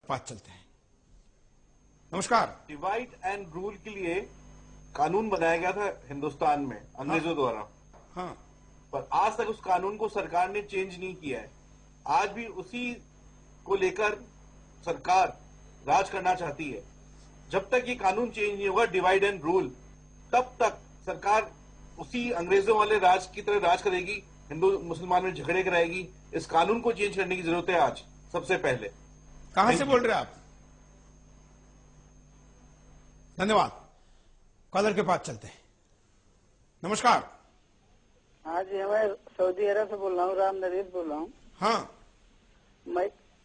पास चलते हैं। नमस्कार। डिवाइड एंड रूल के लिए कानून बनाया गया था हिंदुस्तान में अंग्रेजों द्वारा। हाँ। पर आज तक उस कानून को सरकार ने चेंज नहीं किया है। आज भी उसी को लेकर सरकार राज करना चाहती है। जब तक ये कानून चेंज नहीं होगा डिवाइड एंड रूल, तब तक सरकार उसी अंग्रेजों वाले राज की तरह राज करेगी, हिंदू मुसलमान में झगड़े कराएगी। इस कानून को चेंज करने की जरूरत है आज सबसे पहले। कहां से बोल रहे हैं आप? धन्यवाद। कॉलर के पास चलते हैं। नमस्कार। हाँ जी, मैं सऊदी अरब से बोल रहा हूँ, राम नरेश बोल रहा हूँ। हाँ।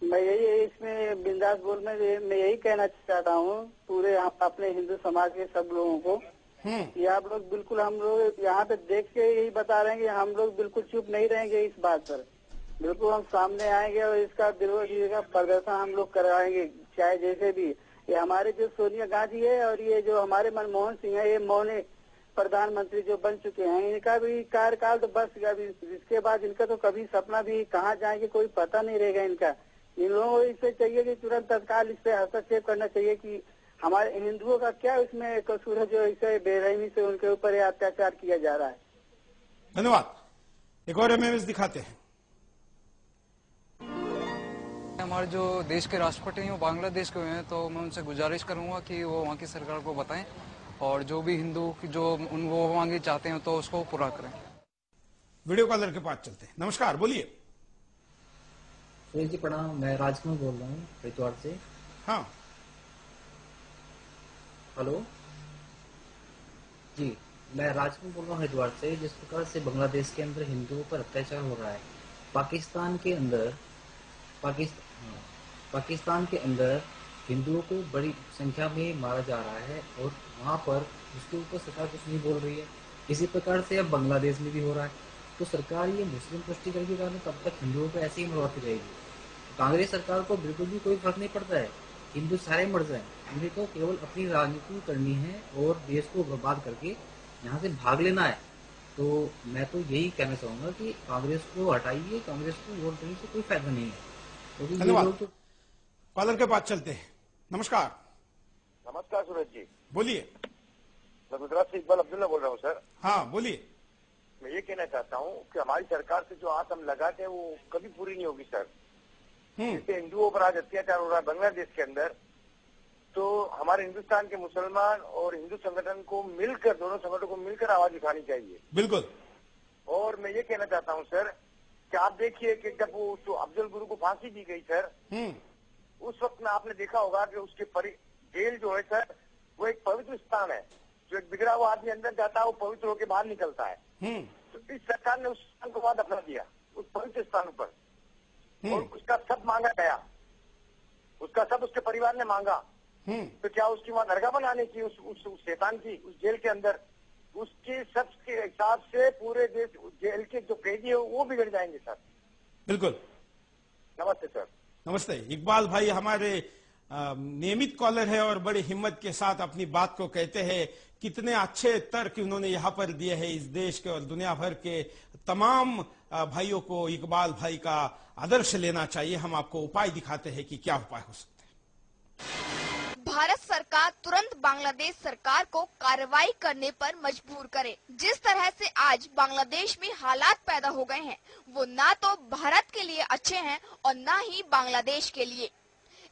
मैं यही इसमें बिंदास बोल में मैं यही कहना चाहता हूँ पूरे अपने हिंदू समाज के सब लोगों को कि आप लोग बिल्कुल, हम लोग यहाँ पे देख के यही बता रहे हैं कि हम लोग बिल्कुल चुप नहीं रहेंगे इस बात पर। बिल्कुल हम सामने आएंगे और इसका विरोध का प्रदर्शन हम लोग करवाएंगे, चाहे जैसे भी। ये हमारे जो सोनिया गांधी है और ये जो हमारे मनमोहन सिंह है, ये मौने प्रधानमंत्री जो बन चुके हैं, इनका भी कार्यकाल तो बस अभी इसके बाद इनका तो कभी सपना भी कहाँ जाएंगे कोई पता नहीं रहेगा इनका। इन लोगों को इससे चाहिए कि तुरंत तत्काल इस पे हस्तक्षेप करना चाहिए कि हमारे हिंदुओं का क्या इसमें कसूर है जो इसे बेरहमी से उनके ऊपर अत्याचार किया जा रहा है। धन्यवाद। एक और एमएमएस दिखाते हैं। हमारे जो देश के राष्ट्रपति हैं वो बांग्लादेश के हुए हैं, तो मैं उनसे गुजारिश करूंगा कि वो वहाँ की सरकार को बताएं और जो भी हिंदू जो वो मांगे चाहते हैं तो उसको पूरा करें। वीडियो कॉलर के पास चलते हैं। नमस्कार, बोलिए। जी प्रणाम, मैं राजकुमार बोल रहा हूँ हरिद्वार से। हाँ। हेलो जी, मैं राजकुमार बोल रहा हूँ हरिद्वार से। जिस प्रकार से बांग्लादेश के अंदर हिंदुओं पर अत्याचार हो रहा है, पाकिस्तान के अंदर हिंदुओं को बड़ी संख्या में मारा जा रहा है और वहाँ पर उसके ऊपर सरकार कुछ नहीं बोल रही है। इसी प्रकार से अब बांग्लादेश में भी हो रहा है। तो सरकार ये मुस्लिम पुष्टिकरण के कारण कब तक हिंदुओं पर ऐसे ही मरवाती रहेगी? कांग्रेस सरकार को बिल्कुल भी कोई फर्क नहीं पड़ता है, हिंदू सारे मर जाए, उन्हें तो केवल अपनी राजनीति करनी है और देश को बर्बाद करके यहाँ से भाग लेना है। तो मैं तो यही कहना चाहूंगा कि कांग्रेस को हटाइए, कांग्रेस को वोट देने से कोई फायदा नहीं है। धन्यवाद। कॉलर के पास चलते हैं। नमस्कार। नमस्कार सूरज जी, बोलिए। मैं गुजरात से इकबाल अब्दुल्ला बोल रहा हूँ सर। हाँ, बोलिए। मैं ये कहना चाहता हूँ कि हमारी सरकार से जो आस हम लगाते हैं वो कभी पूरी नहीं होगी सर। जैसे हिंदुओं पर आज अत्याचार हो रहा है बांग्लादेश के अंदर, तो हमारे हिंदुस्तान के मुसलमान और हिंदू संगठन को मिलकर, दोनों संगठनों को मिलकर आवाज उठानी चाहिए। बिल्कुल। और मैं ये कहना चाहता हूँ सर कि आप देखिए कि जब वो तो अफजल गुरु को फांसी दी गई सर, उस वक्त में आपने देखा होगा कि उसके जेल जो है सर वो एक पवित्र स्थान है। जो एक बिगड़ा हुआ आदमी अंदर जाता है वो पवित्र होकर बाहर निकलता है। तो इस सरकार ने उस स्थान को बाद अपना दिया, उस पवित्र स्थान पर, और उसका सब मांगा गया, उसका सब उसके परिवार ने मांगा। तो क्या उसकी वहां दरगाह बनाने की उस शैतान की उस जेल के अंदर, उसके सब के हिसाब से पूरे देश जेल के जो कैदी है वो बिगड़ जाएंगे सर। बिल्कुल। नमस्ते सर। नमस्ते। इकबाल भाई हमारे नियमित कॉलर है और बड़ी हिम्मत के साथ अपनी बात को कहते हैं। कितने अच्छे तर्क उन्होंने यहाँ पर दिए हैं। इस देश के और दुनिया भर के तमाम भाइयों को इकबाल भाई का आदर्श लेना चाहिए। हम आपको उपाय दिखाते हैं कि क्या उपाय हो सकते हैं। भारत सरकार तुरंत बांग्लादेश सरकार को कार्रवाई करने पर मजबूर करे। जिस तरह से आज बांग्लादेश में हालात पैदा हो गए हैं, वो ना तो भारत के लिए अच्छे हैं और ना ही बांग्लादेश के लिए।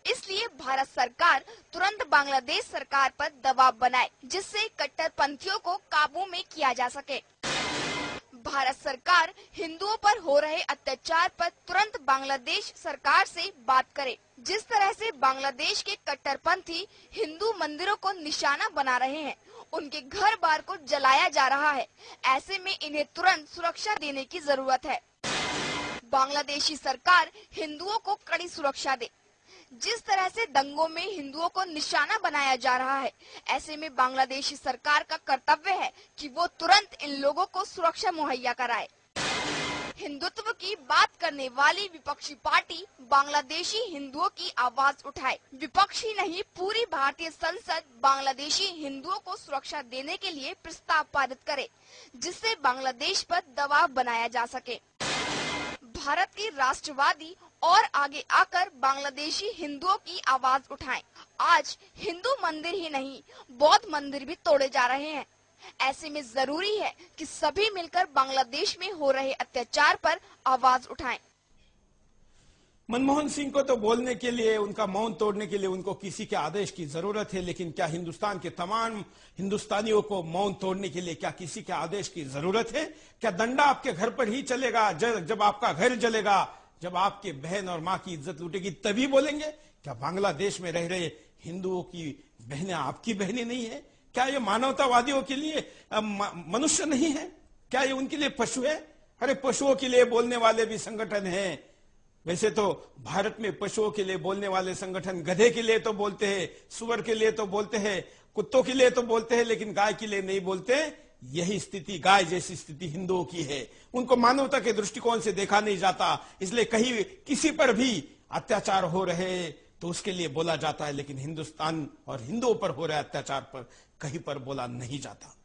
इसलिए भारत सरकार तुरंत बांग्लादेश सरकार पर दबाव बनाए, जिससे कट्टरपंथियों को काबू में किया जा सके। भारत सरकार हिंदुओं पर हो रहे अत्याचार पर तुरंत बांग्लादेश सरकार से बात करे। जिस तरह से बांग्लादेश के कट्टरपंथी हिंदू मंदिरों को निशाना बना रहे हैं, उनके घर बार को जलाया जा रहा है, ऐसे में इन्हें तुरंत सुरक्षा देने की जरूरत है। बांग्लादेशी सरकार हिंदुओं को कड़ी सुरक्षा दे। जिस तरह से दंगों में हिंदुओं को निशाना बनाया जा रहा है, ऐसे में बांग्लादेशी सरकार का कर्तव्य है कि वो तुरंत इन लोगों को सुरक्षा मुहैया कराए। हिंदुत्व की बात करने वाली विपक्षी पार्टी बांग्लादेशी हिंदुओं की आवाज उठाए। विपक्षी नहीं, पूरी भारतीय संसद बांग्लादेशी हिंदुओं को सुरक्षा देने के लिए प्रस्ताव पारित करे, जिससे बांग्लादेश पर दबाव बनाया जा सके। भारत की राष्ट्रवादी और आगे आकर बांग्लादेशी हिंदुओं की आवाज उठाएं। आज हिंदू मंदिर ही नहीं, बौद्ध मंदिर भी तोड़े जा रहे हैं। ऐसे में जरूरी है कि सभी मिलकर बांग्लादेश में हो रहे अत्याचार पर आवाज उठाएं। मनमोहन सिंह को तो बोलने के लिए, उनका मौन तोड़ने के लिए उनको किसी के आदेश की जरूरत है, लेकिन क्या हिंदुस्तान के तमाम हिंदुस्तानियों को मौन तोड़ने के लिए क्या किसी के आदेश की जरूरत है? क्या डंडा आपके घर पर ही चलेगा? जब आपका घर जलेगा, जब आपके बहन और माँ की इज्जत लूटेगी, तभी बोलेंगे? क्या बांग्लादेश में रह रहे हिंदुओं की बहनें आपकी बहनें नहीं है? क्या ये मानवतावादियों के लिए मनुष्य नहीं है? क्या ये उनके लिए पशु है? अरे पशुओं के लिए बोलने वाले भी संगठन हैं। वैसे तो भारत में पशुओं के लिए बोलने वाले संगठन गधे के लिए तो बोलते हैं, सुअर के लिए तो बोलते हैं, कुत्तों के लिए तो बोलते हैं, लेकिन गाय के लिए नहीं बोलते। यही स्थिति, गाय जैसी स्थिति हिंदुओं की है। उनको मानवता के दृष्टिकोण से देखा नहीं जाता, इसलिए कहीं किसी पर भी अत्याचार हो रहे तो उसके लिए बोला जाता है, लेकिन हिंदुस्तान और हिंदुओं पर हो रहे अत्याचार पर कहीं पर बोला नहीं जाता।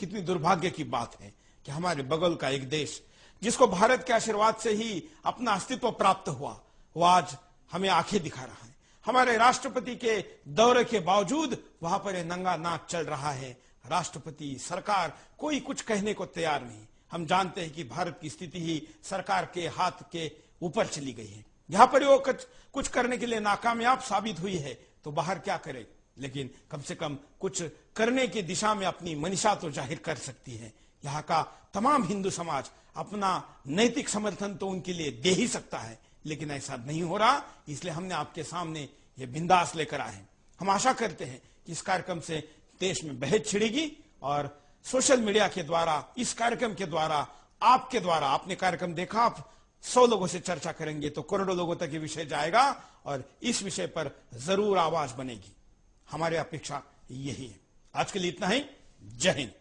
कितनी दुर्भाग्य की बात है कि हमारे बगल का एक देश, जिसको भारत के आशीर्वाद से ही अपना अस्तित्व प्राप्त हुआ, वो आज हमें आंखें दिखा रहा है। हमारे राष्ट्रपति के दौरे के बावजूद वहां पर नंगा नाच चल रहा है। राष्ट्रपति, सरकार, कोई कुछ कहने को तैयार नहीं। हम जानते हैं कि भारत की स्थिति ही सरकार के हाथ के ऊपर चली गई है। यहां पर वो कुछ करने के लिए नाकामयाब साबित हुई है, तो बाहर क्या करे, लेकिन कम से कम कुछ करने की दिशा में अपनी मनीषा तो जाहिर कर सकती है। यहाँ का तमाम हिंदू समाज अपना नैतिक समर्थन तो उनके लिए दे ही सकता है, लेकिन ऐसा नहीं हो रहा। इसलिए हमने आपके सामने ये बिंदास लेकर आए हैं। हम आशा करते हैं कि इस कार्यक्रम से देश में बहस छिड़ेगी और सोशल मीडिया के द्वारा, इस कार्यक्रम के द्वारा, आपके द्वारा, आपने कार्यक्रम देखा, आप 100 लोगों से चर्चा करेंगे तो करोड़ों लोगों तक ये विषय जाएगा और इस विषय पर जरूर आवाज बनेगी। हमारी अपेक्षा यही है। आज के लिए इतना ही। जय हिंद।